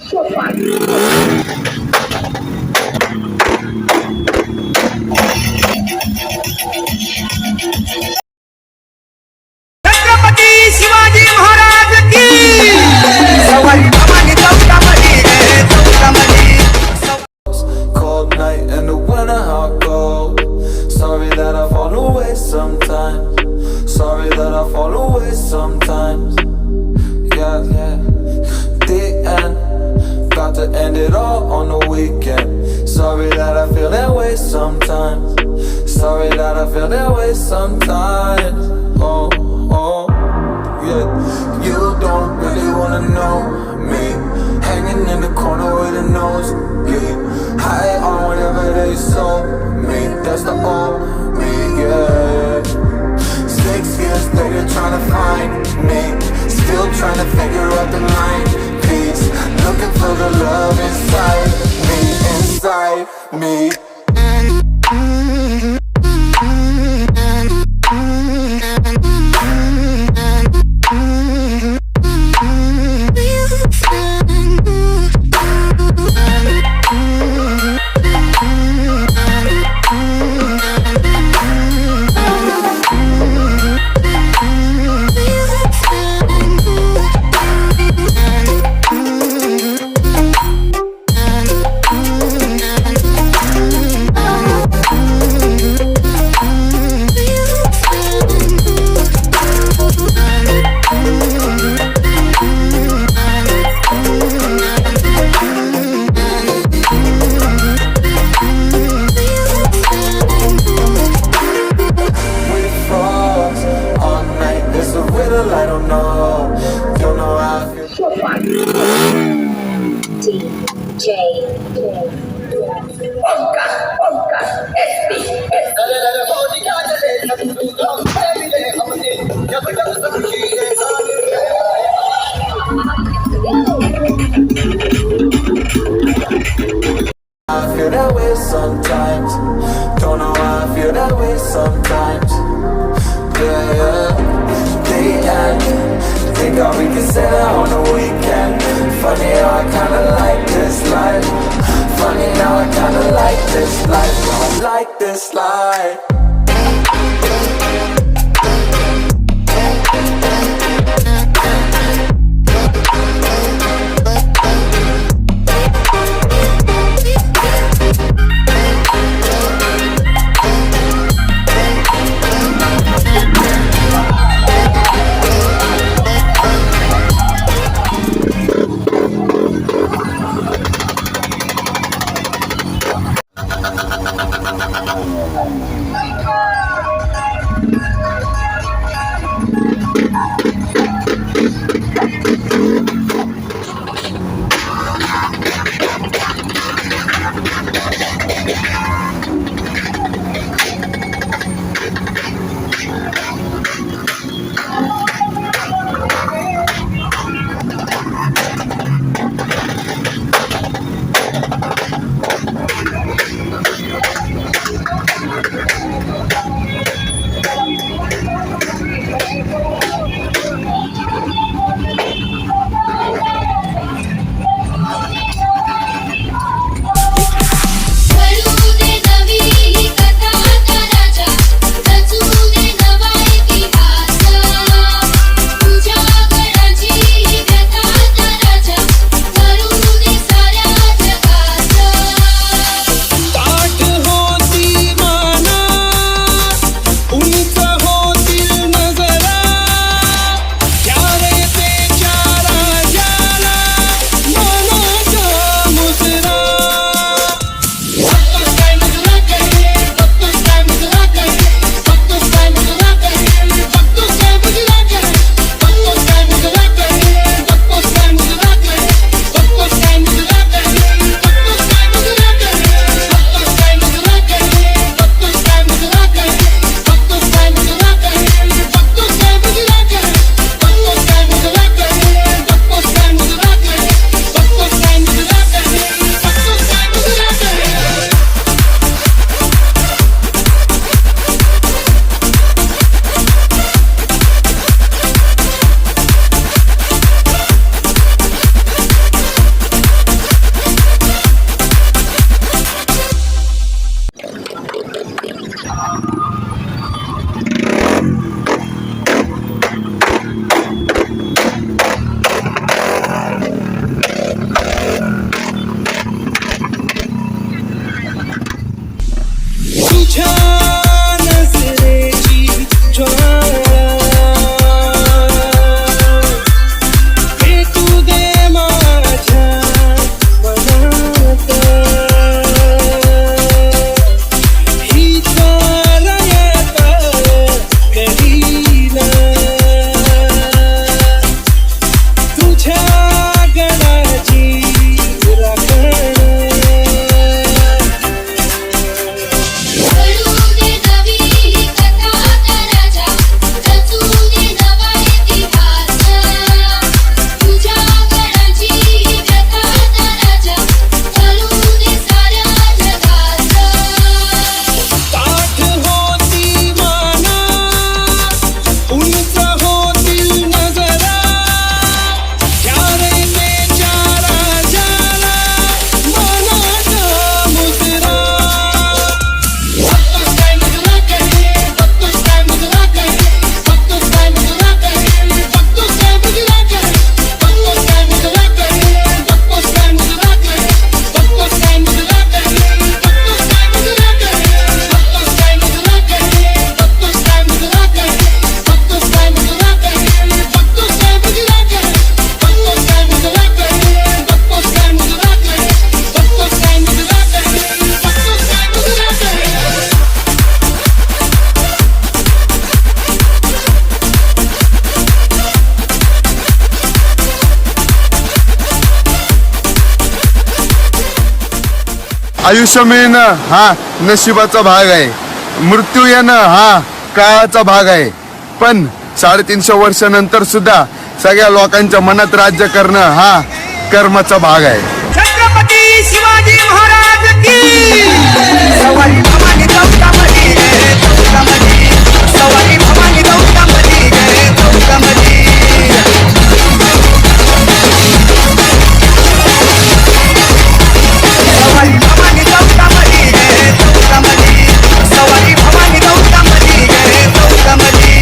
छत्रपती शिवाजी महाराज की Cold night in the winter, hot cold. Sorry that I fall away sometimes. Sorry that I fall away sometimes. Yeah, yeah. The end, got to end it all on the weekend. Sorry that I feel that way sometimes. Sorry that I feel that way sometimes. Oh, oh, yeah. You don't really wanna know me. Hanging in the corner with a nosebleed. High on whatever they sold me. That's the old me, yeah. 6 years later trying to find me. Still trying to figure out the line piece. Looking for the love inside me, inside me. I feel that way sometimes. Don't know why I feel that way sometimes. Yeah, yeah. The end. Think how we can say that on the weekend. Funny how I kinda like this life. Funny आयुष्य मिळणं हा नशिबाचा भाग आहे, मृत्यू येणं हा काळाचा भाग आहे, पण 350 वर्षानंतर सुद्धा सगळ्या लोकांच्या मनात राज्य करणं हा कर्माचा भाग आहे. छत्रपती शिवाजी महाराज की सवारी भवानी चौकामध्ये रे चौकामध्ये, सवारी भवानी चौकामध्ये रे चौकामध्ये. सवारी भवानी चौकामध्ये रे चौकामध्ये, सवारी भवानी चौकामध्ये रे चौकामध्ये.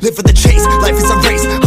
Live for the chase, life is a race.